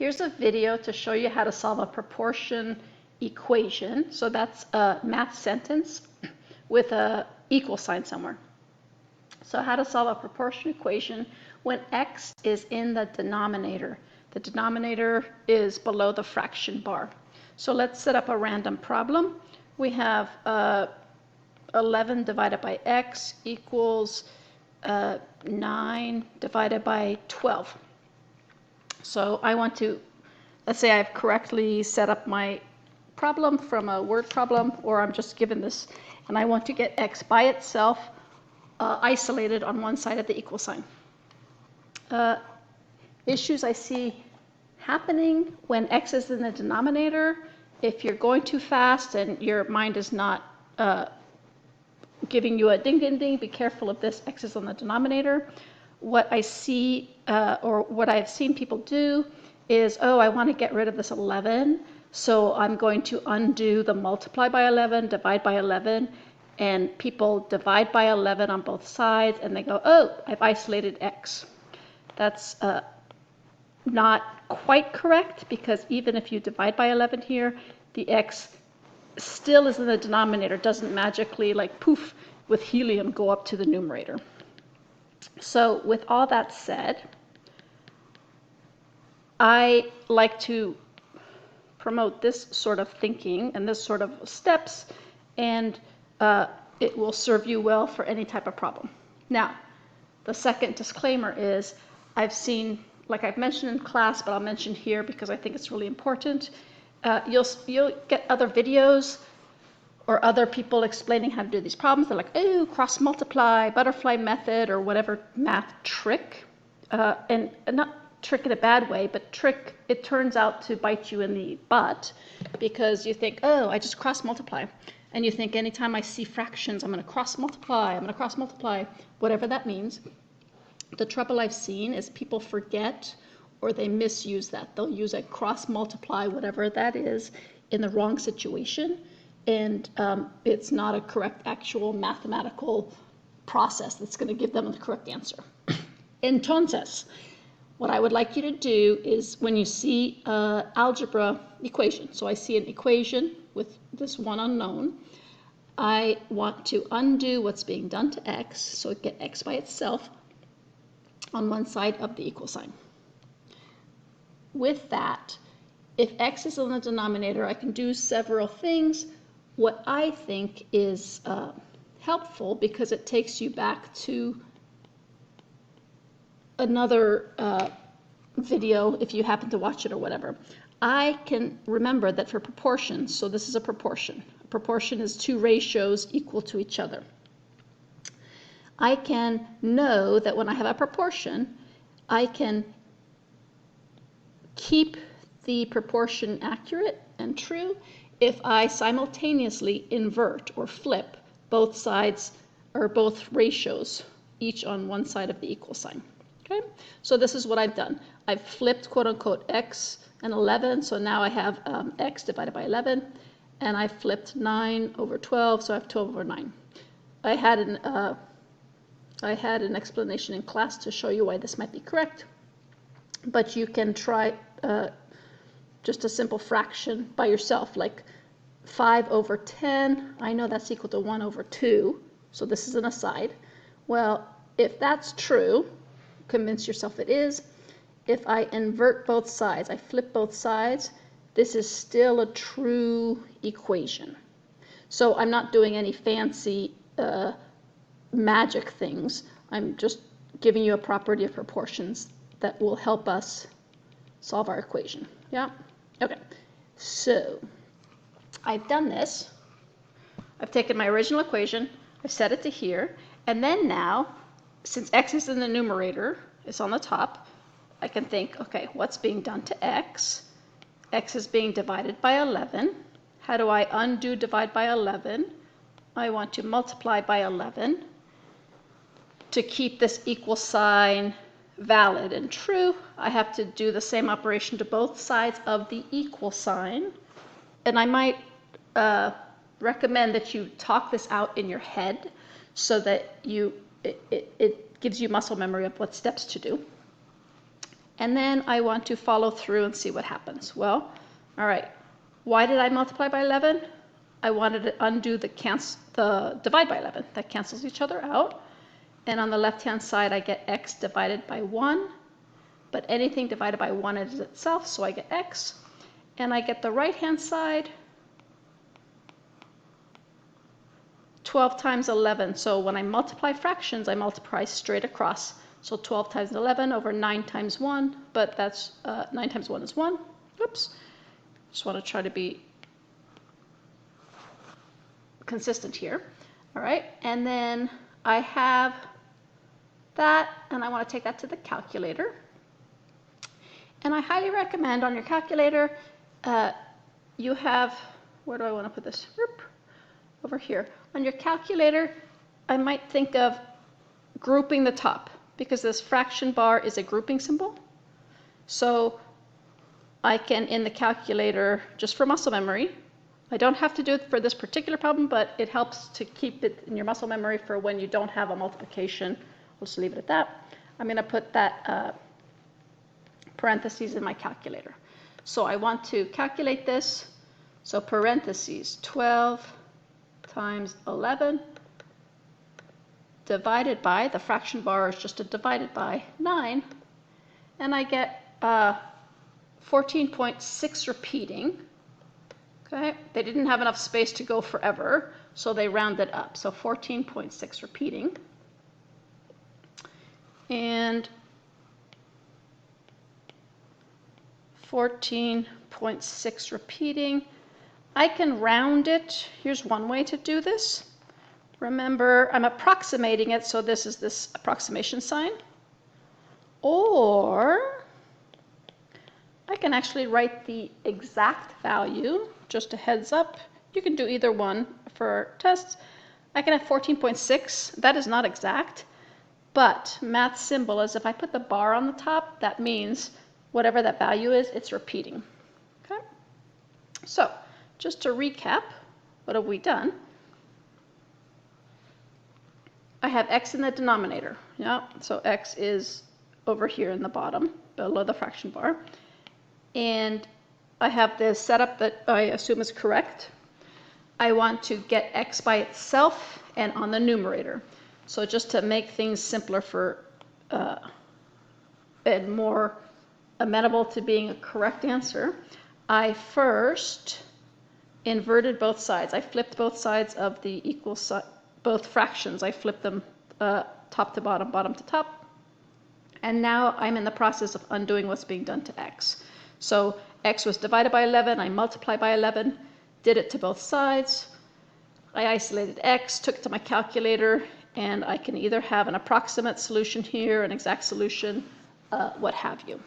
Here's a video to show you how to solve a proportion equation. So that's a math sentence with a equal sign somewhere. So how to solve a proportion equation when x is in the denominator. The denominator is below the fraction bar. So let's set up a random problem. We have 11 divided by x equals 9 divided by 12. So I want to, let's say I've correctly set up my problem from a word problem, or I'm just given this, and I want to get x by itself isolated on one side of the equal sign. Issues I see happening when x is in the denominator, if you're going too fast and your mind is not giving you a ding, ding, ding, be careful of this, x is on the denominator. What I see, or what I've seen people do is, oh, I want to get rid of this 11, so I'm going to undo the multiply by 11, divide by 11, and people divide by 11 on both sides, and they go, oh, I've isolated x. That's not quite correct, because even if you divide by 11 here, the x still is in the denominator, doesn't magically, like poof, with helium go up to the numerator. So with all that said, I like to promote this sort of thinking and this sort of steps, and it will serve you well for any type of problem. Now, the second disclaimer is I've seen, like I've mentioned in class, but I'll mention here because I think it's really important, you'll get other videos or other people explaining how to do these problems. They're like, oh, cross multiply, butterfly method, or whatever math trick. And not trick in a bad way, but trick, it turns out to bite you in the butt, because you think, oh, I just cross multiply. And you think anytime I see fractions, I'm going to cross multiply, whatever that means. The trouble I've seen is people forget or they misuse that. They'll use a cross multiply, whatever that is, in the wrong situation. And it's not a correct actual mathematical process that's going to give them the correct answer. Entonces, what I would like you to do is when you see algebra equation, so I see an equation with this one unknown, I want to undo what's being done to x, so get x by itself on one side of the equal sign. With that, if x is in the denominator, I can do several things. What I think is helpful, because it takes you back to another video if you happen to watch it or whatever. I can remember that for proportions, so this is a proportion. A proportion is two ratios equal to each other. I can know that when I have a proportion, I can keep the proportion accurate and true if I simultaneously invert or flip both sides or both ratios, each on one side of the equal sign. Okay, so this is what I've done. I've flipped quote unquote x and 11, so now I have x divided by 11, and I flipped 9 over 12, so I have 12 over 9. I had an explanation in class to show you why this might be correct, but you can try just a simple fraction by yourself, like 5 over 10, I know that's equal to 1 over 2, so this is an aside. Well, if that's true, convince yourself it is. If I invert both sides, I flip both sides, this is still a true equation. So I'm not doing any fancy magic things. I'm just giving you a property of proportions that will help us solve our equation. Yeah? Okay. So I've done this. I've taken my original equation, I've set it to here, and then now, since x is in the numerator, it's on the top, I can think, okay, what's being done to x? X is being divided by 11. How do I undo divide by 11? I want to multiply by 11 to keep this equal sign valid and true. I have to do the same operation to both sides of the equal sign. And I might recommend that you talk this out in your head so that it gives you muscle memory of what steps to do. And then I want to follow through and see what happens. Well, all right, why did I multiply by 11? I wanted to undo the divide by 11. That cancels each other out. And on the left-hand side, I get x divided by 1. But anything divided by 1 is itself, so I get x. And I get the right-hand side, 12 times 11. So when I multiply fractions, I multiply straight across. So 12 times 11 over 9 times 1, but that's 9 times 1 is 1. Oops. Just want to try to be consistent here. All right, and then I have that, and I want to take that to the calculator. And I highly recommend on your calculator, you have, where do I want to put this? Over here. On your calculator, I might think of grouping the top, because this fraction bar is a grouping symbol. So I can, in the calculator, just for muscle memory, I don't have to do it for this particular problem, but it helps to keep it in your muscle memory for when you don't have a multiplication. We'll just leave it at that. I'm going to put that parentheses in my calculator. So I want to calculate this. So parentheses 12 times 11 divided by, the fraction bar is just a divided by 9, and I get 14.6 repeating. Okay, they didn't have enough space to go forever, so they rounded up. So 14.6 repeating. And 14.6 repeating. I can round it. Here's one way to do this. Remember, I'm approximating it, so this is this approximation sign. Or I can actually write the exact value. Just a heads up, you can do either one for tests. I can have 14.6. That is not exact, but math symbol is if I put the bar on the top, that means whatever that value is, it's repeating. Okay. So just to recap, what have we done? I have x in the denominator. Yeah, so x is over here in the bottom, below the fraction bar. And I have this setup that I assume is correct. I want to get x by itself and on the numerator. So just to make things simpler for and more amenable to being a correct answer, I first inverted both sides. I flipped both sides of the equal side, both fractions. I flipped them top to bottom, bottom to top. And now I'm in the process of undoing what's being done to x. So x was divided by 11, I multiplied by 11, did it to both sides. I isolated x, took it to my calculator, and I can either have an approximate solution here, an exact solution, what have you.